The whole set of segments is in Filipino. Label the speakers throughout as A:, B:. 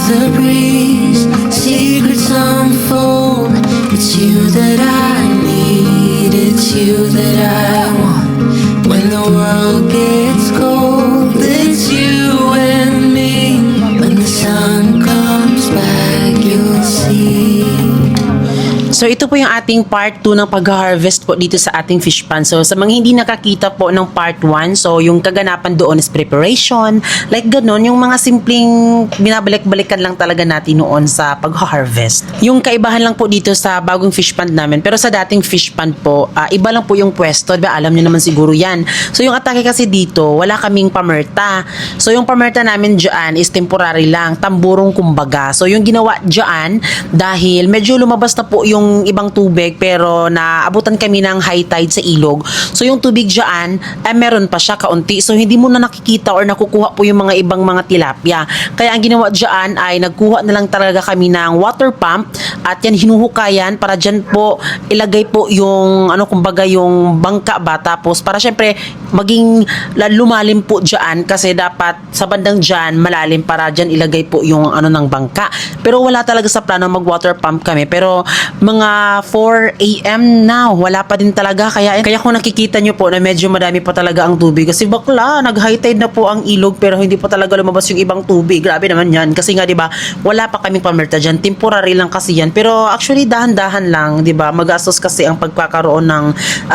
A: the breeze, secrets unfold. It's you that I need, it's you that I want. When the world gets cold, it's you and me. When the sun comes back, you'll see.
B: So ito po yung ating part 2 ng pag-harvest po dito sa ating fish pond. So sa mga hindi nakakita po ng part 1, so yung kaganapan doon is preparation, like ganun, yung mga simpleng binabalik-balikan lang talaga natin noon sa pag-harvest. Yung kaibahan lang po dito sa bagong fish pond namin, pero sa dating fish pond po, iba lang po yung pwesto, diba? Alam niyo naman siguro yan. So yung atake kasi dito, wala kaming pamerta. So yung pamerta namin dyan is temporary lang, tamburong kumbaga. So yung ginawa dyan, dahil medyo lumabas na po yung ibang tubig, pero naabutan kami ng high tide sa ilog. So yung tubig dyan, meron pa siya kaunti. So hindi mo na nakikita or nakukuha po yung mga ibang mga tilapia. Kaya ang ginawa dyan ay nagkuha na lang talaga kami ng water pump at yan hinuhukayan para dyan po ilagay po yung kumbaga yung bangka ba, tapos para syempre maging lumalim po dyan kasi dapat sa bandang dyan malalim para dyan ilagay po yung ng bangka. Pero wala talaga sa plano mag water pump kami, pero mga 4 AM na, wala pa din talaga. Kaya kung nakikita nyo po na medyo madami pa talaga ang tubig. Kasi bakla, nag-high tide na po ang ilog pero hindi pa talaga lumabas yung ibang tubig. Grabe naman yan. Kasi nga, di ba, wala pa kaming pamerta dyan. Temporary lang kasi yan. Pero actually, dahan-dahan lang, di ba? Magastos kasi ang pagkakaroon ng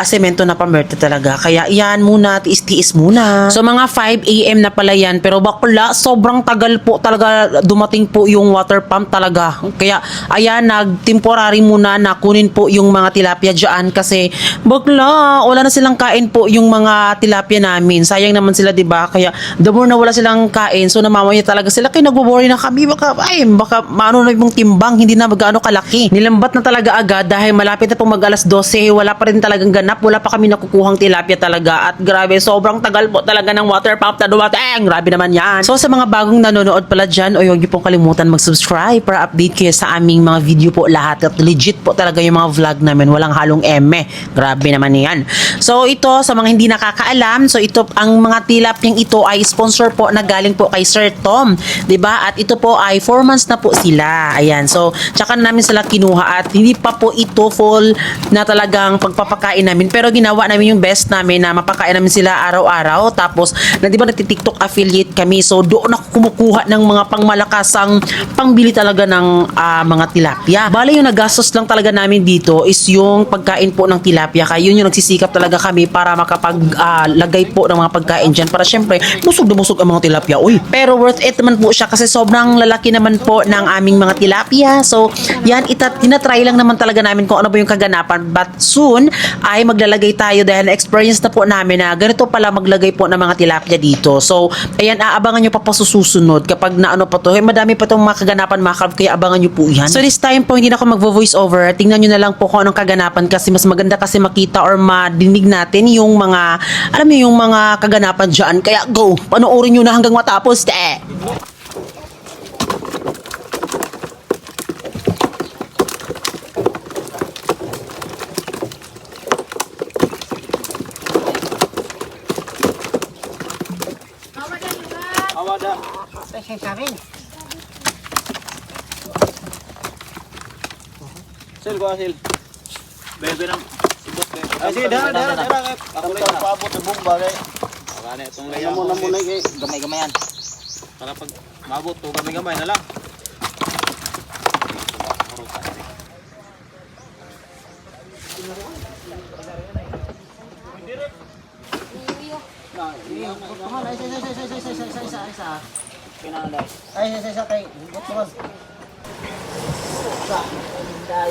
B: semento na pamerta talaga. Kaya yan muna, tiis-tiis muna. So, mga 5 AM na pala yan. Pero bakla, sobrang tagal po talaga dumating po yung water pump talaga. Kaya, ayan, nag-temporary muna na kunin po yung mga tilapia dyan kasi bakla, wala na silang kain po yung mga tilapia namin. Sayang naman sila, diba? Kaya the more na wala silang kain, so namamaya talaga sila. Kaya nagwo-worry na kami, baka maano na yung timbang, hindi na magano kalaki. Nilambat na talaga agad dahil malapit na pong mag alas 12, wala pa rin talagang ganap, wala pa kami nakukuhang tilapia talaga. At grabe, sobrang tagal po talaga ng water pump na dumating. Grabe naman yan. So sa mga bagong nanonood pala dyan, huwag niyo pong kalimutan mag-subscribe para update kayo sa aming mga video po lahat. At legit po talaga yung mga vlog namin, walang halong eme. Grabe naman yan. So ito, sa mga hindi nakakaalam, so ito, ang mga tilapyang ito ay sponsor po na galing po kay Sir Tom, 'di ba? At ito po ay 4 months na po sila. Ayan. So tsaka na namin sila kinuha at hindi pa po ito full na talagang pagpapakain namin, pero ginawa namin yung best namin na mapakain namin sila araw-araw. Tapos na 'di ba nagti-TikTok affiliate kami, so doon ako kumukuha ng mga pangmalakasang pangbili talaga ng mga tilapia. Bale yung nagastos lang talaga namin dito is yung pagkain po ng tilapia. Kaya yun yung nagsisikap talaga kami para makapaglagay po ng mga pagkain dyan. Para syempre, busog na busog ang mga tilapia. Uy, pero worth it naman po siya kasi sobrang lalaki naman po ng aming mga tilapia. So, yan, tinatry lang naman talaga namin kung ano ba yung kaganapan. But soon, ay maglalagay tayo dahil na-experience na po namin na ganito pala maglagay po ng mga tilapia dito. So, ayan, aabangan nyo pa po susunod kapag na ano pa to. Madami pa itong mga kaganapan, mga kalb, kaya abangan nyo po yan. So, this time po, hindi na ako mag-voice over. Tingnan nyo na lang po kung anong kaganapan kasi mas maganda kasi makita or madinig natin yung mga, alam niyo, yung mga kaganapan dyan. Kaya go! Panoorin nyo na hanggang matapos.
C: Awada.
D: Spesial kami.
C: Sil ko sil. Bebe nang sibot bebe.
D: Ay, sige, dara.
C: Ako rin paabot ng bomba kay. Wala na itong layaw.
D: Muna kay gamay-gamay yan.
C: Para pag maabot to gamay-gamay na lang.
D: Ay, isa kay buot mo. Ay,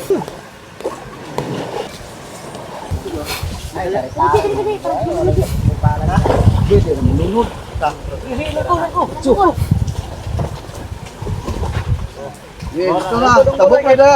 E: Ito na, tabok na na.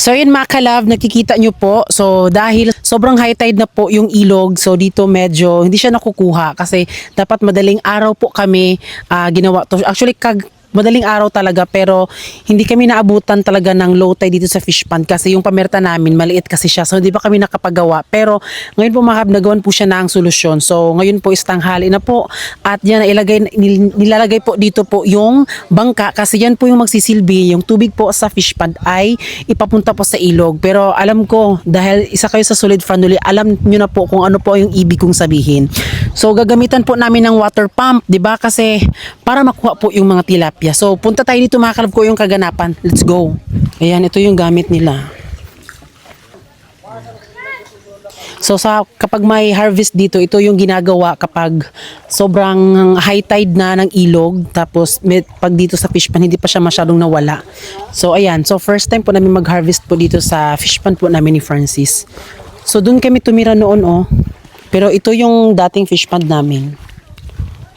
B: So yun mga kalab, nakikita nyo po. So dahil sobrang high tide na po yung ilog, so dito medyo hindi siya nakukuha kasi dapat madaling araw po kami ginawa to. Actually madaling araw talaga, pero hindi kami naabutan talaga ng low tide dito sa fish pond kasi yung pamerta namin maliit kasi siya, so hindi pa kami nakapagawa. Pero ngayon po mga nagawan po siya ng solusyon. So ngayon po is tanghali na po at yan nilalagay po dito po yung bangka kasi yan po yung magsisilbi, yung tubig po sa fish pond ay ipapunta po sa ilog. Pero alam ko dahil isa kayo sa solid family, alam nyo na po kung ano po yung ibig kong sabihin. So gagamitan po namin ng water pump, 'di ba? Kasi para makuha po yung mga tilapia. So punta tayo dito mga kalab ko yung kaganapan. Let's go. Ayan, ito yung gamit nila. So kapag may harvest dito, ito yung ginagawa kapag sobrang high tide na ng ilog, tapos pag dito sa fish pond hindi pa siya masyadong nawala. So ayan, so first time po namin mag-harvest po dito sa fish pond po namin ni Francis. So doon kami tumira noon pero ito yung dating fish pond namin.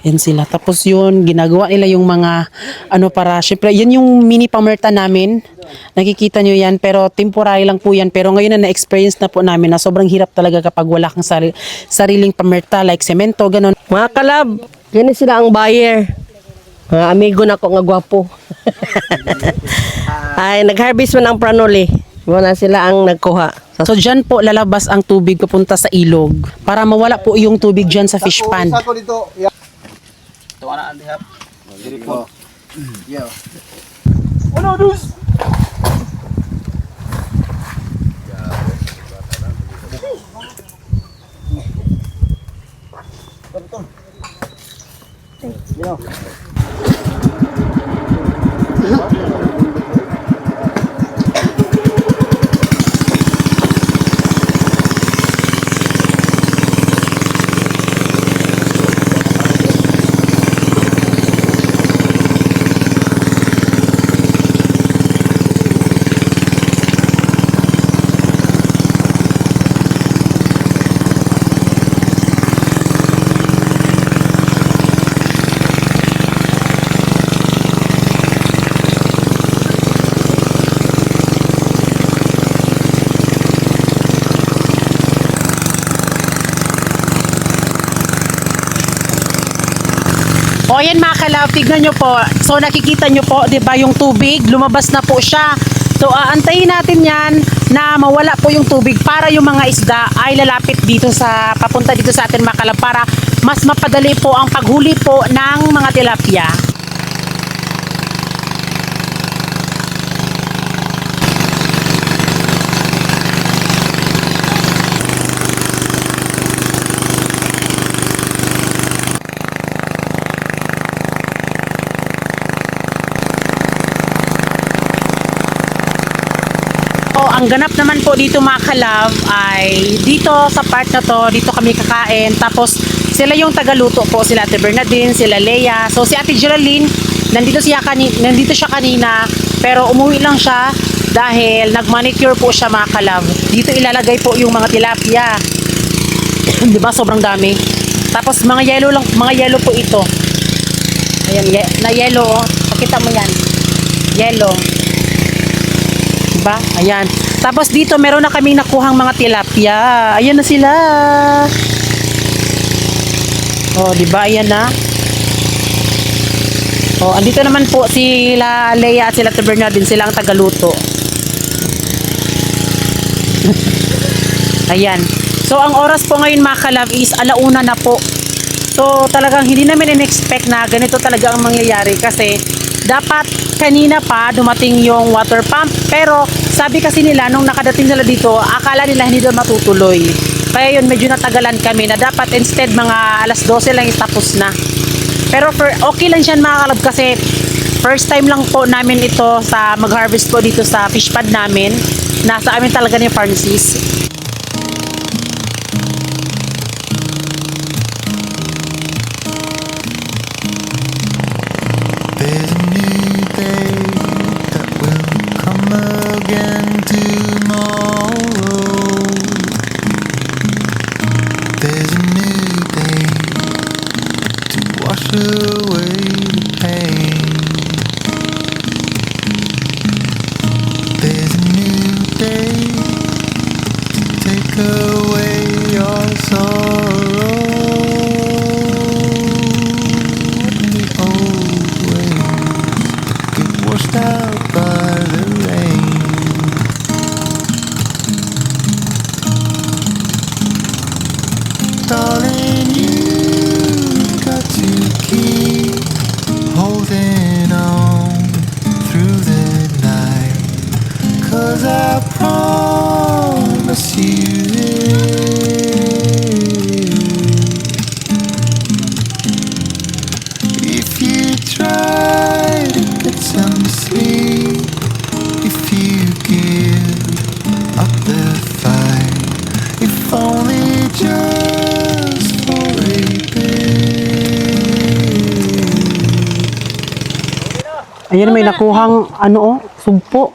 B: Yan sila. Tapos yun, ginagawa nila yung mga para, syempre, yan yung mini pamerta namin. Nakikita nyo yan, pero temporary lang po yan. Pero ngayon na-experience na po namin na sobrang hirap talaga kapag wala kang sariling pamerta like semento, ganon.
F: Mga kalab, gani sila ang buyer. Mga amigo na ko nga gwapo. Ay, nag-harvest man ang pranoli. Wala sila ang nagkuha.
B: So dyan po lalabas ang tubig papunta sa ilog para mawala po yung tubig dyan sa fish pond.
E: Isa ko dito. Yeah.
D: Ito ana dihap.
E: Diri po. Yeah.
B: O yan mga kalab, tignan nyo po. So nakikita nyo po, di ba yung tubig, lumabas na po siya. So aantayin natin yan na mawala po yung tubig para yung mga isda ay lalapit dito papunta dito sa atin mga kalab para mas mapadali po ang paghuli po ng mga tilapia. Ang ganap naman po dito mga kalab ay dito sa part na to, dito kami kakain. Tapos sila yung tagaluto po, sila Ate Bernadine, sila Leia. So si Ate Geraldine, nandito siya kanina, pero umuwi lang siya dahil nag-manicure po siya mga kalab. Dito ilalagay po yung mga tilapia. 'Di ba? Sobrang dami. Tapos mga yellow po ito. Ayan, na yellow, oh. Pakita mo yan. Yellow. Diba? Ayan. Tapos dito meron na kaming nakuhang mga tilapia. Ayan na sila. Oh, diba? Ayan na. Oh, andito naman po sila Leia at sila Ate Bernardine, sila ang tagaluto. Ayan. So ang oras po ngayon mga kalab is 1:00 na po. So talagang hindi namin in-expect na ganito talaga ang mangyayari kasi dapat kanina pa dumating yung water pump, pero sabi kasi nila nung nakadating sila dito, akala nila hindi daw matutuloy. Kaya yun medyo natagalan kami na dapat instead mga 12:00 lang tapos na. Pero okay lang siya mga kalab kasi first time lang po namin ito sa mag-harvest po dito sa fish pond namin. Nasa amin talaga ni Francis.
G: There's a new day that will come again tomorrow. There's a new day to wash away the pain. There's a new day 'cause I promise you this. If you try to get some sleep, if you give up the fight, if only just for a bit.
B: Ayan, may nakuhang ano, sugpo.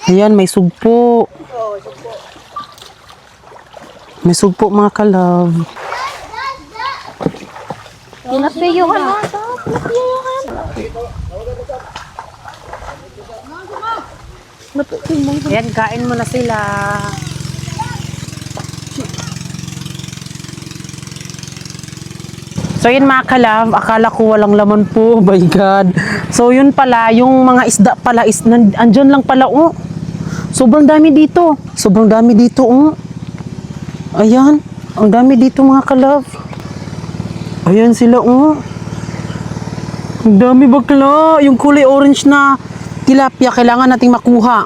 B: Ayan, may sugpo. May sugpo mga kalove.
H: Pinapiyuhan mo.
B: Ayan, kain mo na sila. So yun mga kalove, akala ko walang laman po. Oh my God. So yun pala, yung mga isda pala, andyan lang pala, oh. Sobrang dami dito. Sobrang dami dito, oh. Ayan, ang dami dito mga kalove. Ayan sila, oh. Ang dami bakla. Yung kulay orange na tilapia, kailangan nating makuha.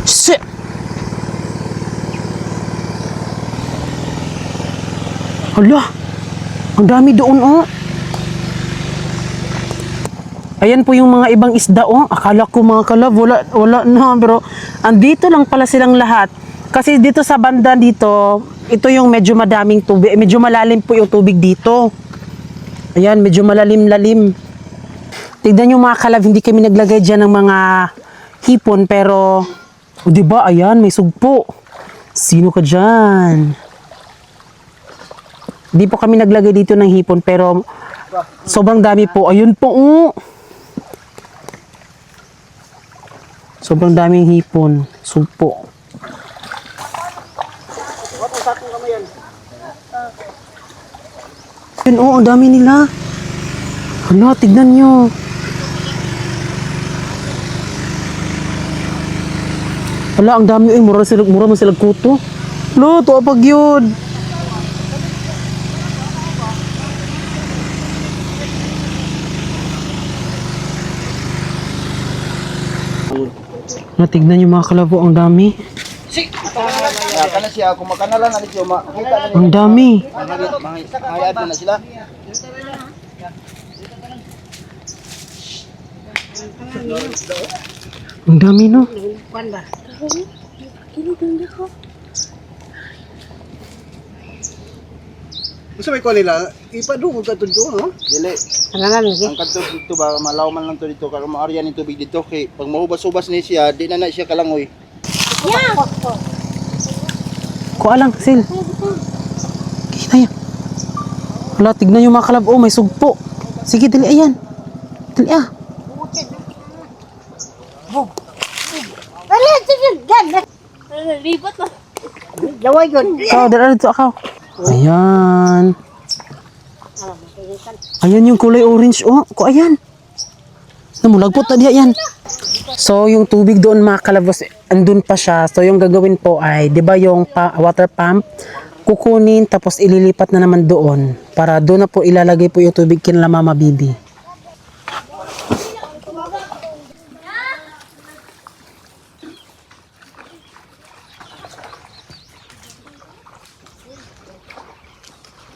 B: Shit! Hala! Ang dami doon, oh. Ayan po yung mga ibang isda, oh. Akala ko mga kalab, wala na. Pero andito lang pala silang lahat. Kasi dito sa banda dito, ito yung medyo madaming tubig. Medyo malalim po yung tubig dito. Ayan, medyo malalim-lalim. Tignan nyo mga kalab, hindi kami naglagay dyan ng mga hipon. Pero, o diba, ayan, may sugpo. Sino ka dyan? Di po kami naglagay dito ng hipon, pero sobrang dami po. Ayun po, oh. Sobrang daming hipon. Sugpo. Ayun, oh, ang dami nila. Hala, tignan nyo. Hala, ang dami. Ay, mura man sila kuto. Lo, to apag yun. Natignan yung mga kalabo, ang dami.
E: Kana siya kung makanalan na siya makita na
B: Ang dami.
E: mahayad na sila.
B: Ang dami, no?
E: Gusto may ko nila ipadung ka tudto no? Dili. Ang kadto dito ba malaw man lang to dito kay maarya ni tubig dito kay pag mahubas-ubas ni siya di na siya kalangoy.
B: Kuha lang, Sil. Kita yan. Wala, tignan yung mga kalab. Oh, may sugpo. Sige, dali, ayan. Dali, ah.
H: Libat na.
B: Ikaw, dali, dito ako. Ayan. Ayan yung kulay orange, oh. Ko, ayan. Namulagpot na diya, yan. So, yung tubig doon mga kalabos, andun pa siya. So, yung gagawin po ay, di ba yung water pump, kukunin, tapos ililipat na naman doon. Para doon na po ilalagay po yung tubig kina Mama Bibi.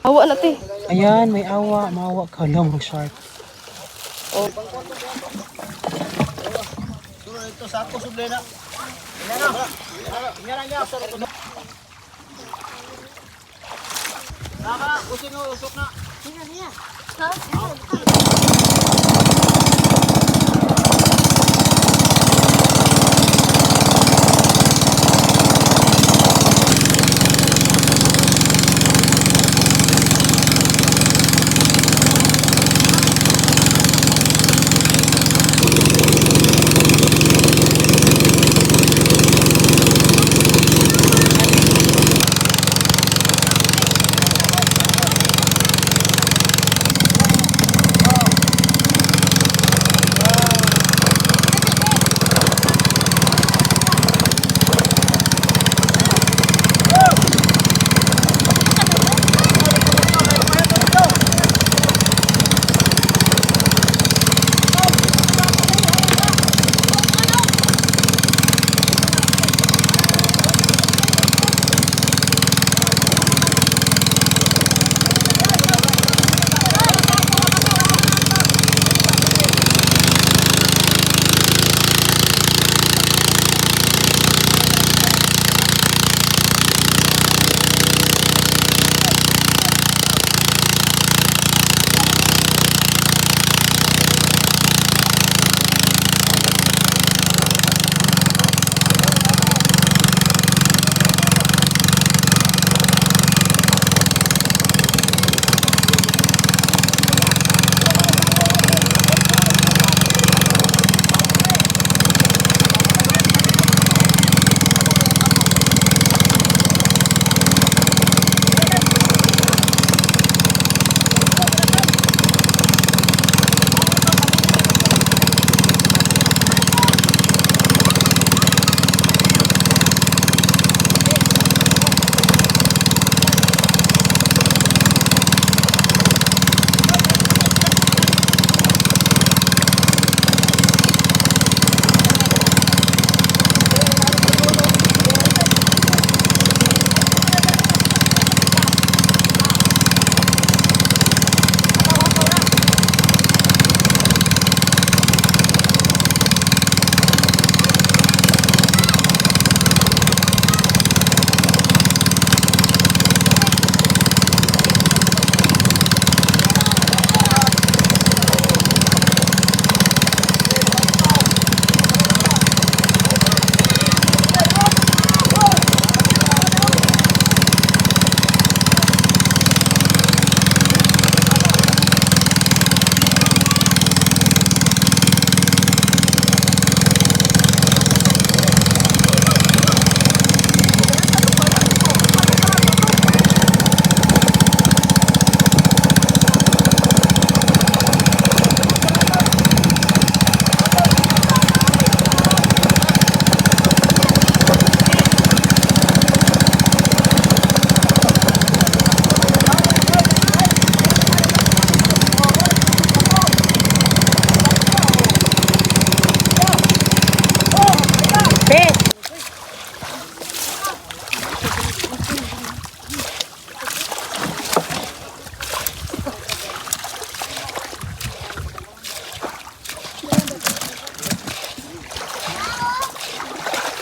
H: Awa na te.
B: Ayan, may awa. Maawa ka lang, shark.
E: Ito sa ako suble na. Usok na.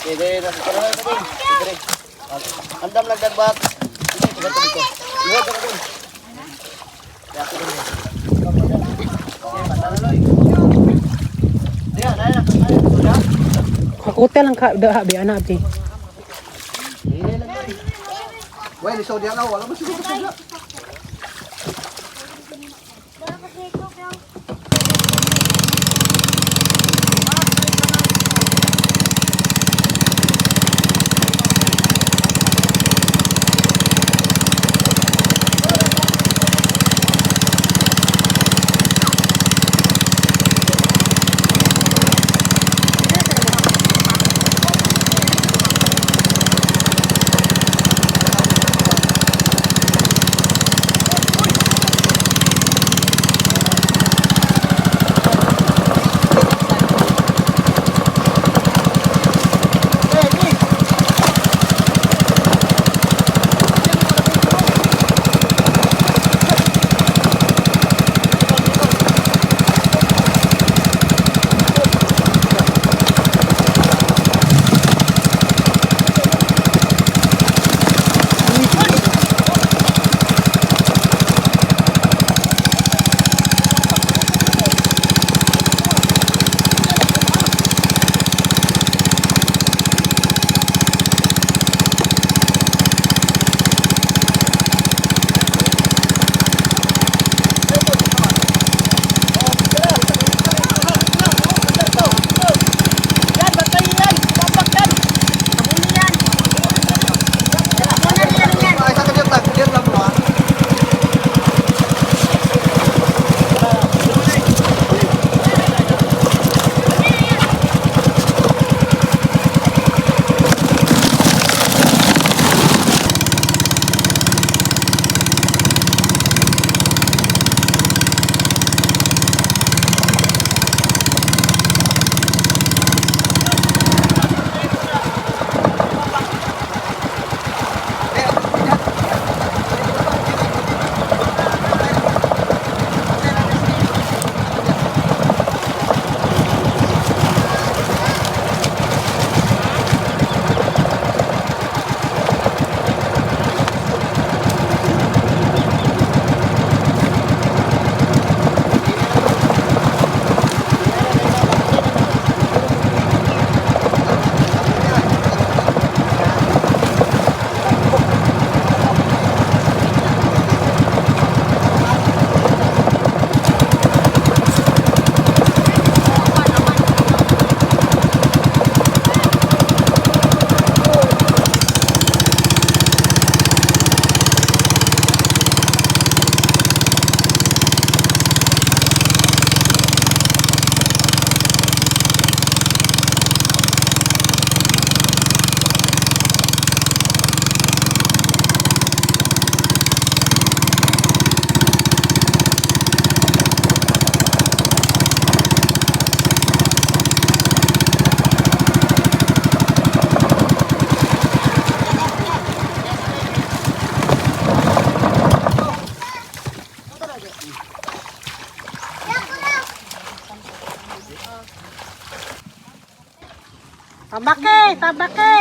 E: Dire na sa na din. Dire. Andam lang dagbak. Sige, sige dito. Iho ka din. Ya ko din. Dia, na. Sudah.
B: Hotel lang ka, da abi ana abi.
E: Wai, lisod dia wala mo siguro ka.
F: Tabake, tabake.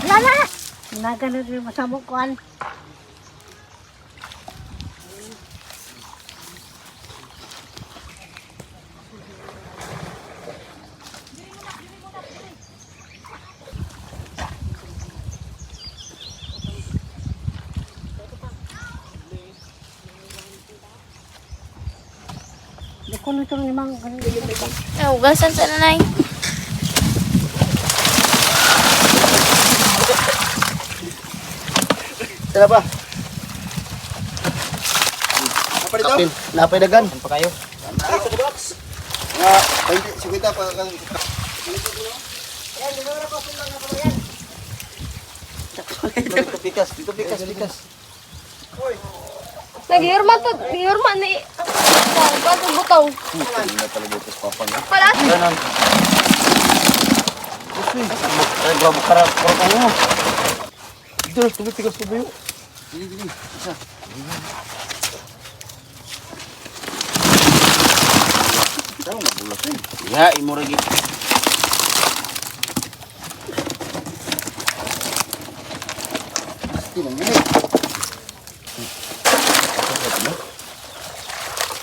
F: Lala. Nagano rin masamukuan. Kuno ito ng limang.
H: Ugasan sa nanay.
E: Tara ba? Apa dito? Napay dagan.
D: Pa kayo.
E: Ay, sa box. Nga, 20, 50 pa kang... Dito pikas, dito pikas, pikas.
H: Nag-iurman to. Nag-iurman ni... Bago butaw.
E: Hindi na talaga ito sa papang.
H: Pala.
D: Ganon. Ay, bago karap mo.
E: Dito, tuloy pikas ko ba yun? Dili, isa. Daw nabulas eh.
D: Ya, imo lagi.
E: Tinang ganit.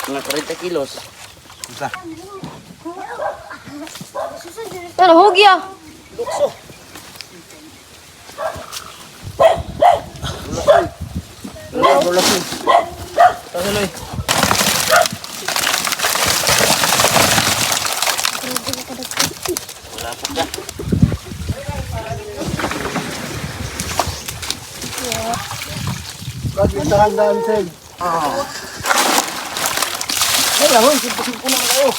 D: Mga 40 kilos.
E: Isa.
H: Pero hugya.
E: Bulas eh. Tasuloy.
D: Wala po ka.
E: Lagi sa hanggang sel. Kaya ho, simpo-simpo naman kayo.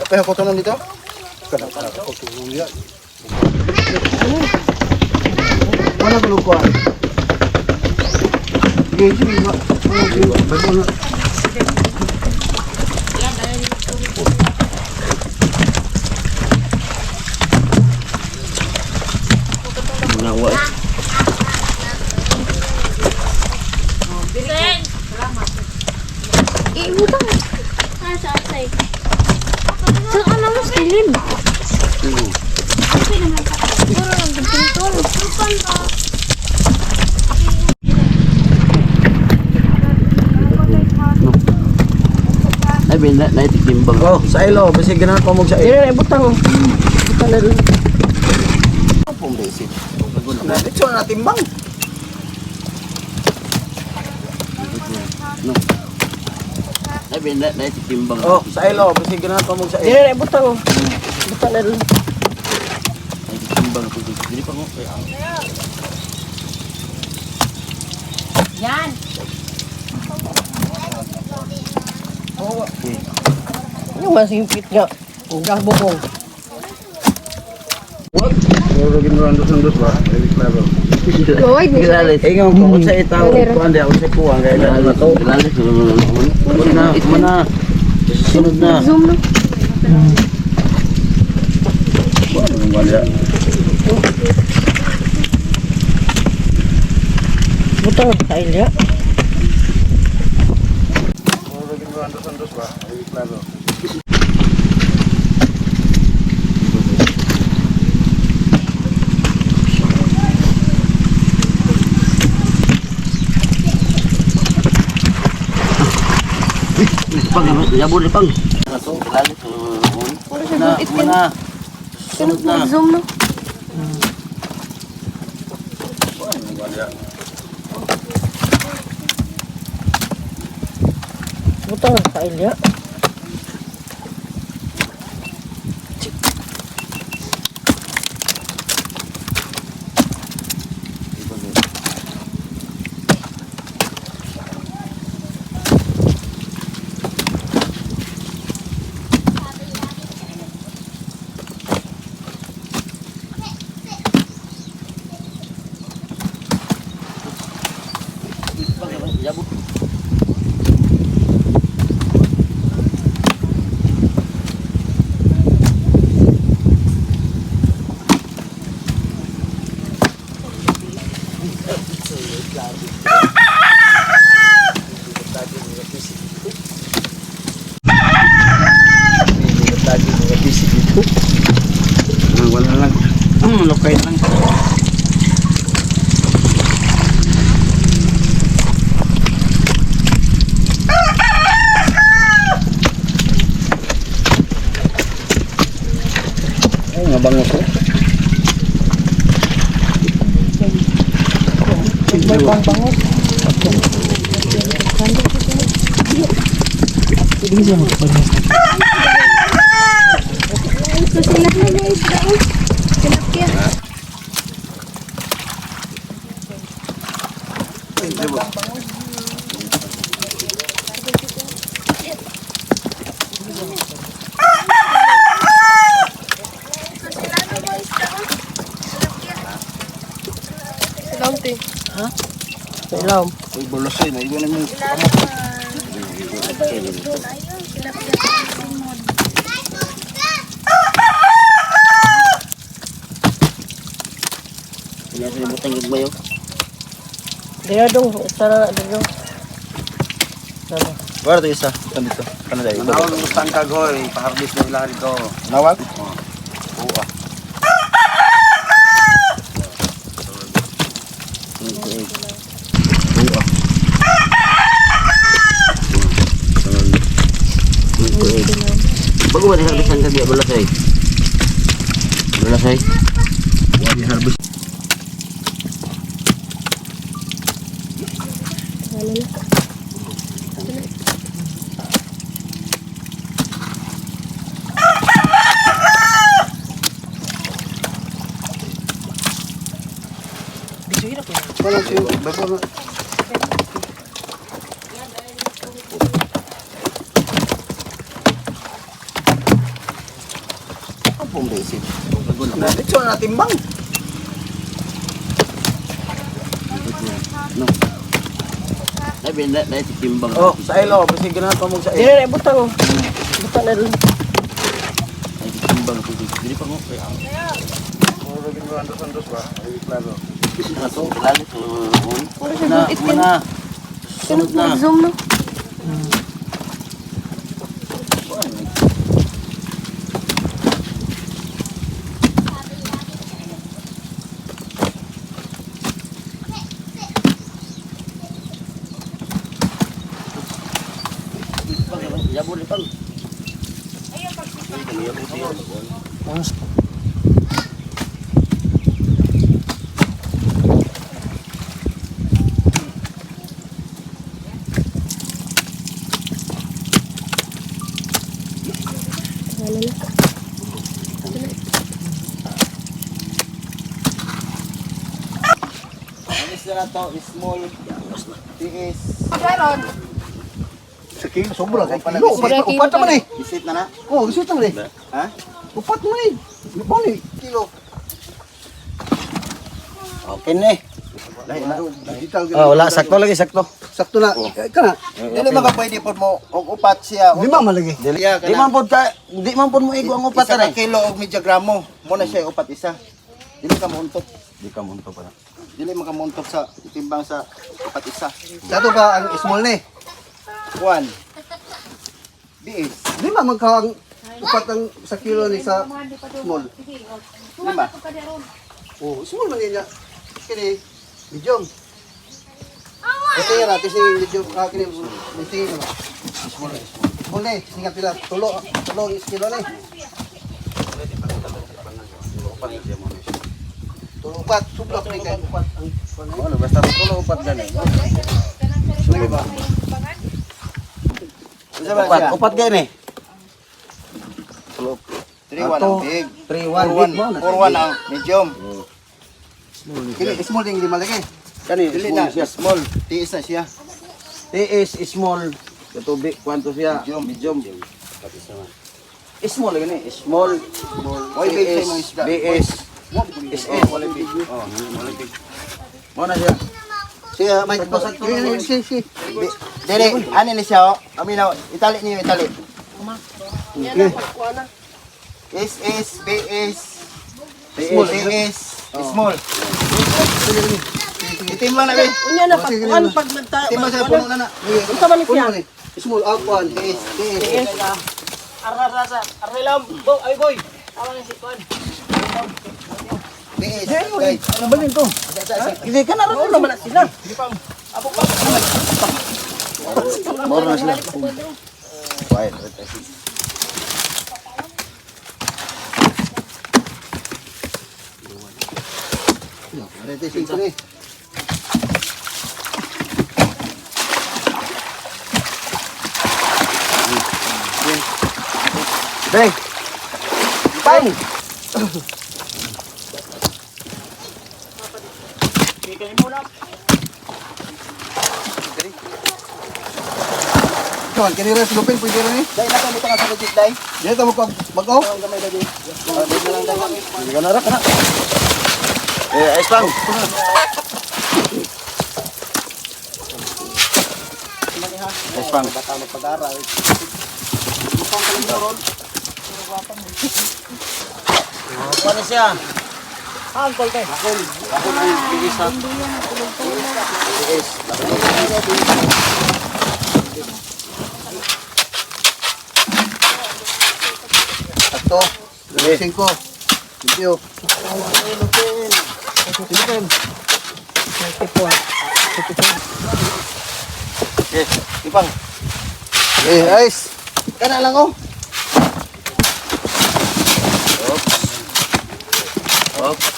E: Kapay ako ito dito? Kada ako tulong yan. Wala ko lukuan. Sige, sige.
D: Nawa.
H: Iutang. Sa atay. Sa ano mo silid? Okay naman pa. Puro lang pintol. Supan ba?
D: Ay, benda na itikimbang.
E: Oh, sa ilo, basi ganahan pa mo sa
F: Dili
E: ilo.
F: na ibutang. Butang na rin.
E: Pong basic. Ito na timbang.
D: Ay, benda na itikimbang.
E: Oh, sa ilo, basi ganahan pa mo sa
F: Dili
E: ilo.
F: na ibutang. Butang na rin.
D: Ay, itikimbang po. Dili pa ko.
F: Yung masimpit nga. Ang gabokong.
E: Puro ginrandos-randos ba? Very clever.
H: Wait, ni siya.
E: Ingaw ko sa itaw, kuan di ako sa kuwang kaya na to.
D: Lalis. Mana. Sunod na.
H: Zoom no.
F: Butang sa ilya.
E: Puro ginrandos-randos ba? Very clever.
D: Pang, yabon ni pang. Lalis. Mana. Sunod na.
H: Zoom no.
F: Butang sa ilya.
D: Yabon.
E: Wala lang. Lokay lang. Ay, mabango ko. May pangpangot.
H: So sila na niya isda. Tilapia. Silamte.
F: Silam.
E: Uy, bulos eh. Naiwan namin.
D: Kaya sa butang gagmayo.
F: Dila dong. Isa na dong.
E: Wala ito isa. Ito dito. Ano dahil?
D: Nawag mo sa kagoy, paharbis na ilang ito.
E: Nawag?
D: Oo. Bago ba nagharbisan ka di bulasay? Bulasay? Wali harbis.
E: Wala siya. Bago na. Ang pumbesin. Ito na timbang.
D: Na si timbang.
E: Oh, sa ilo. Bisig na ito mo sa ilo.
F: Dire, butang. Butang na rin.
D: Na si timbang. Dili pa mo.
E: Sandos ba? Ay, klaro.
D: Aso, lagi to. Mana. Sunod na.
H: Zoom no.
D: Jabur ni pang.
E: Anis na to, small. TS. Sa kilo, sobra. Kay kilo. Upat naman eh.
D: Visit na na.
E: Oh, gusto naman eh.
D: Ha?
E: Upat naman eh. Ano eh? Kilo.
D: Okay na eh.
E: Wala, sakto lagi, sakto. Sakto na. Ika na.
D: Dili man ka pwede pod mo og upat siya.
E: Di ba malagi?
D: Di man pod ka, di man pod mo igo ang upat na kilo og medyo gramo. Mo na siya upat isa. Dili ka muntok.
E: Di ka munto pa na.
D: Dili man ka muntok sa timbang sa upat isa.
E: Sato ba ang small ni?
D: Juan. BS.
E: Di ba magkawang upat ang sa kilo ni sa small?
D: Lima.
E: Oh, small man niya. Kini, medium. Ito yan natin si medium. Kini, tingin naman. Small ni. Small ni. Singa pila. Tulo is kilo ni. Tulo upat. Sublok ni kay upat.
D: Ano basta tulo upat gani.
E: Sige ba?
D: Upat, upat gani.
E: 3-1 ang big.
D: 3-1 ang medium.
E: Kini, small din lima lagi.
D: Kani
E: Dili
D: small
E: na,
D: siya.
E: small. Tiis na siya.
D: TS small. Katubig kwanto siya? Medium. Small gani, small.
E: Oy, big
D: TS,
E: time ang isda.
D: BS, SS. Oh, mo na siya.
E: Siya, may si.
D: Dili, ano ni siya? Aminaw, itali niyo, itali. SS, BS,
E: Small.
D: TS, small. Itimbang na, be.
F: Unya na pagkuan pag nagtayo.
D: Itimbang sa puno na na.
F: Unsa man siya?
E: Small aquan.
D: TS.
F: Arrelam, ay boy. Awan si kuan.
D: BS.
E: Ano ba nito?
D: Hindi ka naroon
F: Ano naman sila?
D: Moro na sila. Quiet.
E: Rete singko ni.
D: Bang! Bang!
E: Kawan, kini rin silupin pwede rin ni.
D: Dahil na kami ito nga sa legit, Day.
E: Dito tamo ko bagaw.
D: Hindi ka narak na. Ayos pang. Ayos pang.
E: Bata magpag-aral.
D: Paano siya?
F: Angkol kay.
D: Ako ang bilis ha. Bilis.
E: Tatlo. 5. Thank you.
D: Okay, ipang.
E: Ice. Kana lang oh.
D: Oops.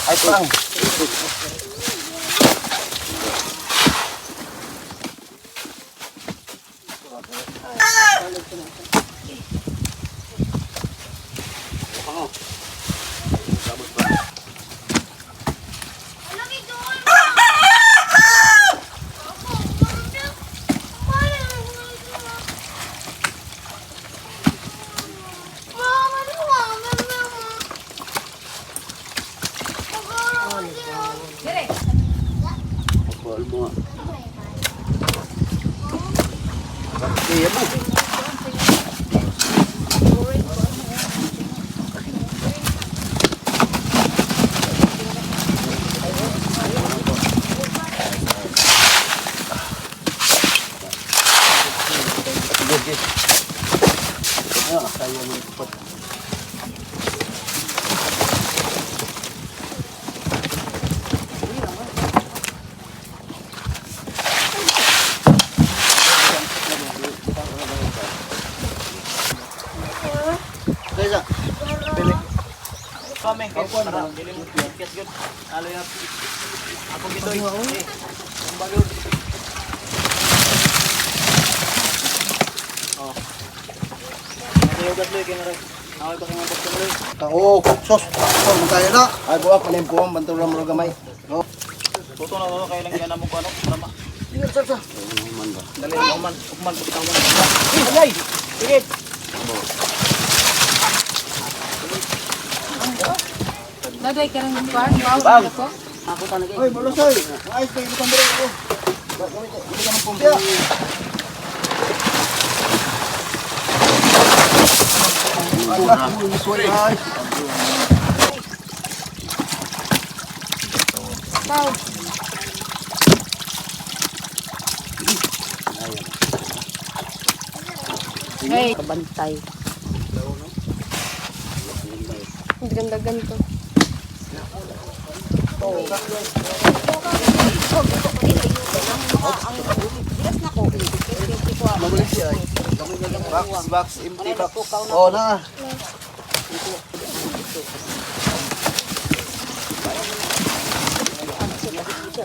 D: Ay, pang.
C: Kami, para dilim kit good. Alo ya. Ako gitoy. Ang bagyo. Oh. Nayogat loy kay naray. Away pa kay mga pagkon loy.
E: Oh, sos. Oh, magkaya na.
D: Ay, buwak, palimpuang, bantulang mo gamay.
C: Tuto na ko kay lang yan mo ko ano, drama.
E: Sir.
C: Dali mo man, ukman ko tawon. Ay, sige.
H: Daday ka rin ng bar? Wow, ako.
E: Oy, Bolosoy. Ayos kayo butang dire ako. Hindi ka ng pumpya. Ay.
H: Wow. Hey, kabantay. Ang ganda ganito.
D: Box, empty box.
E: Oh, na.
H: So,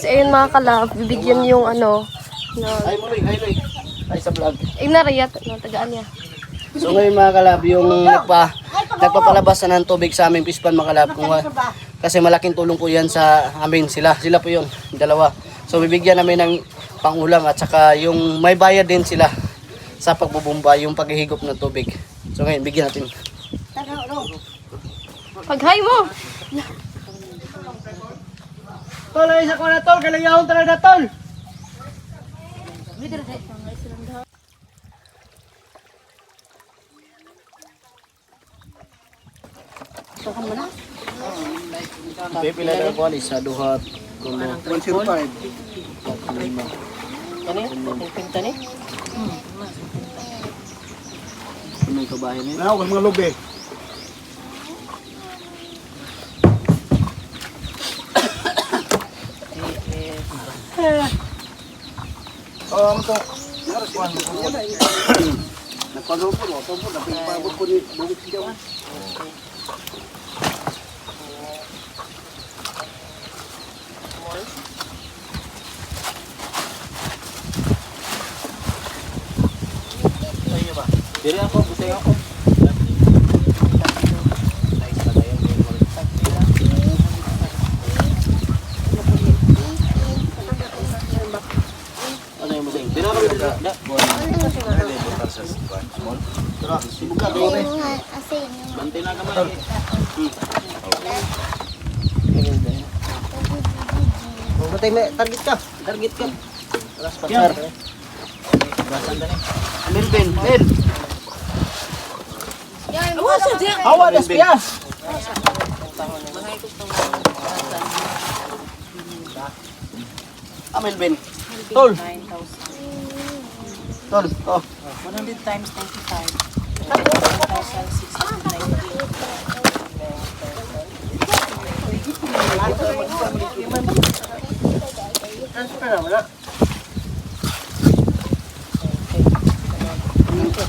H: ayun mga kalab, bibigyan yung ano, na,
D: Ay, muloy, ay, loy. Ay, sa vlog.
H: narayat, no, tagaan niya.
D: So ngayon mga kalab, yung nagpapalabas na ng tubig sa aming pispan mga kalab. Kasi malaking tulong po yan sa amin. Sila po yun, dalawa. So bibigyan namin ng pangulam at saka yung may bayad din sila sa pagbubumba, yung paghihigop ng tubig. So ngayon, bigyan natin.
H: Pag-hi mo!
E: Tol, ay isa ko na tol. Kalayahon talaga tol.
D: Pipila na po sa duhat.
E: 105.
D: May kabahin nila.
E: Ano, mga lubi. Oh, ano to? Nagpagrupo mo, ito po, napagpagod ko ni Bukit Sigaw.
C: Diri ako, busay ako. Ano yung busay? Diri ako dito. Da.
E: Tara, sibuka kayo rin.
C: Bantay na ka man.
E: Matay may target ka.
C: Target ka.
D: Alas pasar.
C: Basan dali.
D: Ben.
C: Awa das pias.
D: Melvin.
C: Tol.
D: Tol, oh.
B: 100 times 95.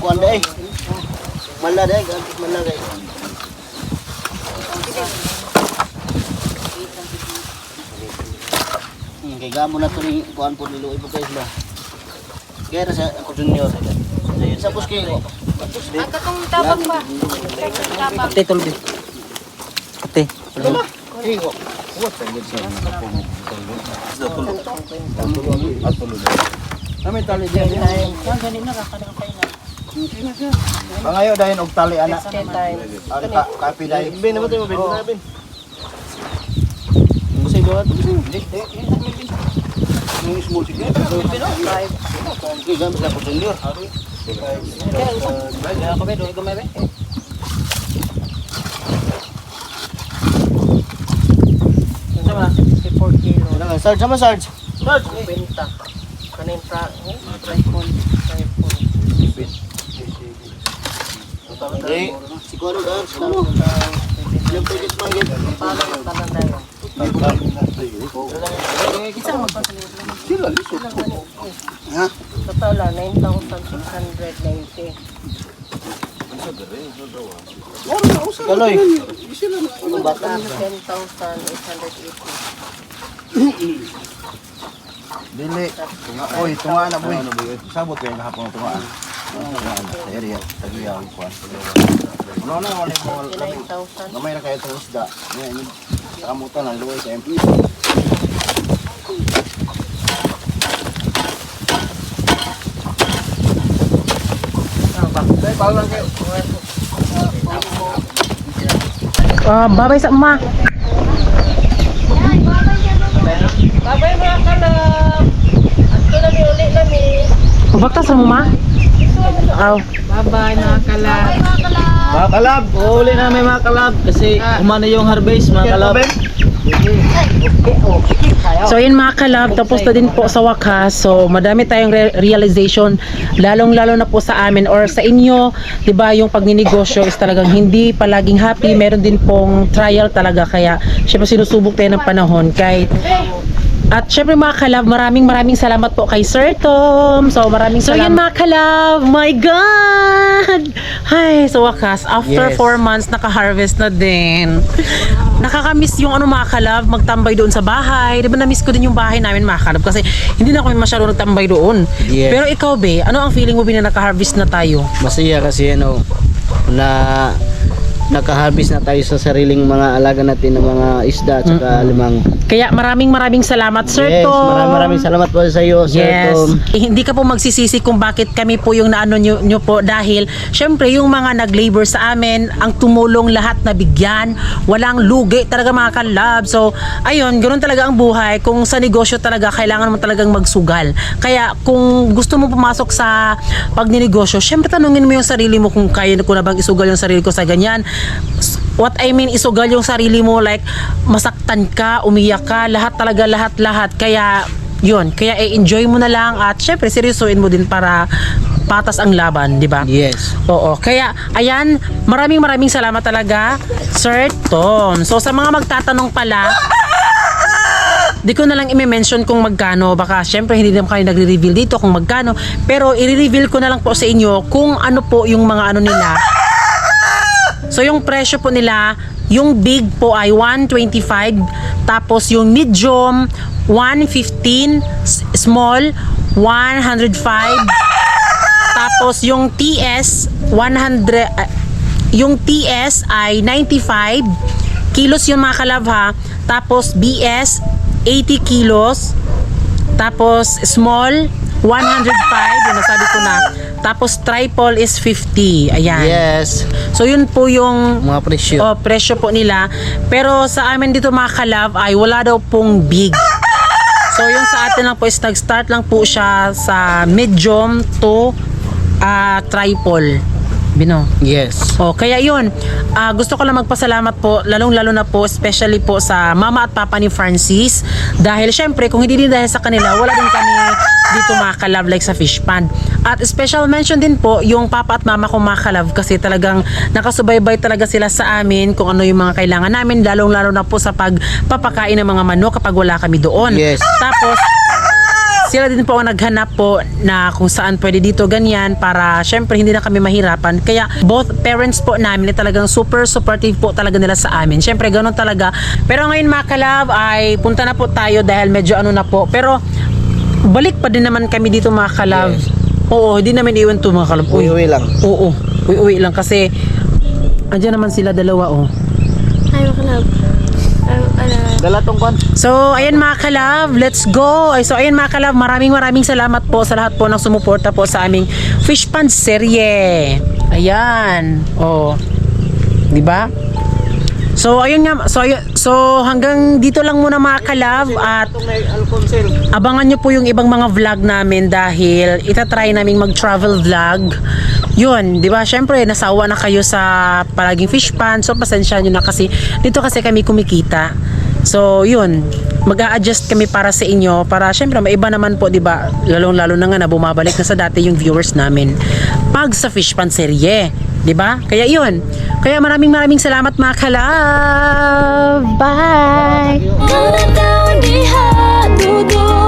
D: Kuan deh. Mala deh, ganti mala deh. Kay gamo na to ni kuan po nilo ibo guys ba. Kaya sa ako junior sa. Sa puski ko.
H: At katong tabang ba?
C: Ate tol bi. Ate.
D: Higo.
C: Kami tali diyan. Pangayo dayon og tali ana. Ano ka kapi dayon.
D: Bin naman tayo bin na bin. Musay doon. Hindi. Yung small sige. Kay gamo sa ako junior.
C: Ako ba do gamay ba? Sama. 4 kilo.
D: Sarge sama Sarge.
C: Sarge.
F: Benta. Kanin pra.
D: Eh, siguro dahil sa ano. Yung pigit manggit.
F: Paano yung tanan tayo?
E: Sila lisod. Ha?
F: Totala, 9,690.
D: Kaloy.
E: Sila
D: Bata.
F: 10,880.
E: Dili. Oy, tunga na boy. Sabot kayo kahapon ng tungaan. Sa area, tagiyaw kuan. Ano na wala mo
F: 9,000.
E: gamay na kayo itong isda. Ngayon, nakamutan ang luway sa MP.
B: Babay sa ma.
F: Babay mga kalab! Ato na mi uli na mi.
B: Bakta sa mo ma? Aw.
F: Babay mga kalab.
C: Mga kalab, uli na may mga kalab kasi umano yung harvest mga kalab.
B: So yun mga kalab, tapos na din po sa wakas. So madami tayong realization, lalong-lalo na po sa amin or sa inyo, 'di ba, yung pagninegosyo is talagang hindi palaging happy, meron din pong trial talaga, kaya syempre sinusubok tayo ng panahon kahit. At syempre mga kalab, maraming salamat po kay Sir Tom. So maraming salamat. So yun mga kalab, my God! Ay, sa wakas, after 4 months, naka-harvest na din. Nakakamiss yung ano mga kalab, magtambay doon sa bahay. Diba na-miss ko din yung bahay namin mga kalab kasi hindi na kami masyado nagtambay doon.
D: Yeah.
B: Pero ikaw be, ano ang feeling mo na naka-harvest na tayo?
D: Masaya kasi ano na nakaharvest na tayo sa sariling mga alaga natin ng mga isda at saka limang.
B: Kaya maraming salamat Sir
D: Yes,
B: Tom.
D: maraming salamat po sa iyo, Sir
B: Yes.
D: Tom.
B: Hindi ka po magsisisi kung bakit kami po yung naano nyo po, dahil syempre yung mga nag-labor sa amin, ang tumulong lahat na bigyan, walang lugi talaga mga kalab. So ayun, ganoon talaga ang buhay. Kung sa negosyo talaga, kailangan mo talagang magsugal. Kaya kung gusto mo pumasok sa pagninegosyo, syempre tanungin mo yung sarili mo kung kaya ko na bang isugal yung sarili ko sa ganyan. What I mean, isugal yung sarili mo, like masaktan ka, umiyak ka, lahat. Kaya yun, kaya i-enjoy mo na lang at syempre seryosoin mo din para patas ang laban, di ba?
D: Yes.
B: Oo, kaya ayan, maraming salamat talaga Sir Tom. So sa mga magtatanong pala, di ko na lang i-mention kung magkano, baka syempre hindi naman kayo nagre-reveal dito kung magkano, pero i-reveal ko na lang po sa inyo kung ano po yung mga ano nila. So yung presyo po nila, yung big po ay 125, tapos yung medium 115, small 105, tapos yung TS 100, yung TS ay 95 kilos yung mga kalab ha, tapos BS 80 kilos, tapos small 105, yun nasabi ko na. Tapos triple is 50. Ayan.
D: Yes.
B: So yun po yung
D: Mga presyo.
B: presyo po nila. Pero sa amin dito mga kalab ay wala daw pong big. So yung sa atin lang po is nag-start lang po siya sa medium to triple. Bino.
D: Yes.
B: Oh, kaya yun, gusto ko lang magpasalamat po, lalong-lalo na po, especially po sa mama at papa ni Francis. Dahil syempre, kung hindi din dahil sa kanila, wala din kami dito makakalove like sa fish pond. At special mention din po, yung papa at mama ko makakalove kasi talagang nakasubaybay talaga sila sa amin kung ano yung mga kailangan namin, lalong-lalo na po sa pagpapakain ng mga manok kapag wala kami doon.
D: Yes.
B: Tapos, sila din po ang naghanap po na kung saan pwede dito ganyan para syempre hindi na kami mahirapan. Kaya both parents po namin talagang super supportive po talaga nila sa amin. Syempre ganun talaga. Pero ngayon mga kalab ay punta na po tayo dahil medyo ano na po. Pero balik pa din naman kami dito mga kalab.
D: Yes.
B: Oo, hindi namin iwan to mga kalab.
D: Uwi lang.
B: Oo, uwi lang kasi andyan naman sila dalawa oh.
H: Ay, makalab.
D: Dala tong kon.
B: So, ayan mga kalab, let's go! So, ayan mga kalab, maraming salamat po sa lahat po ng sumuporta po sa aming Fish Pond serye. Ayan. Oh. 'Di ba? So, ayun nga. So, hanggang dito lang muna mga kalab at abangan nyo po yung ibang mga vlog namin dahil itatry namin mag-travel vlog. Yun, di ba? Syempre, nasawa na kayo sa palaging fish pond. So, pasensya nyo na kasi dito kasi kami kumikita. So, yun. Mag-a-adjust kami para sa inyo para syempre maiba naman po, di ba? Lalong-lalo na nga na bumabalik na sa dati yung viewers namin pag sa fish pond serye. Di ba? Kaya yun. Kaya maraming salamat mga kalab. Bye!
A: Gonna down di ha, do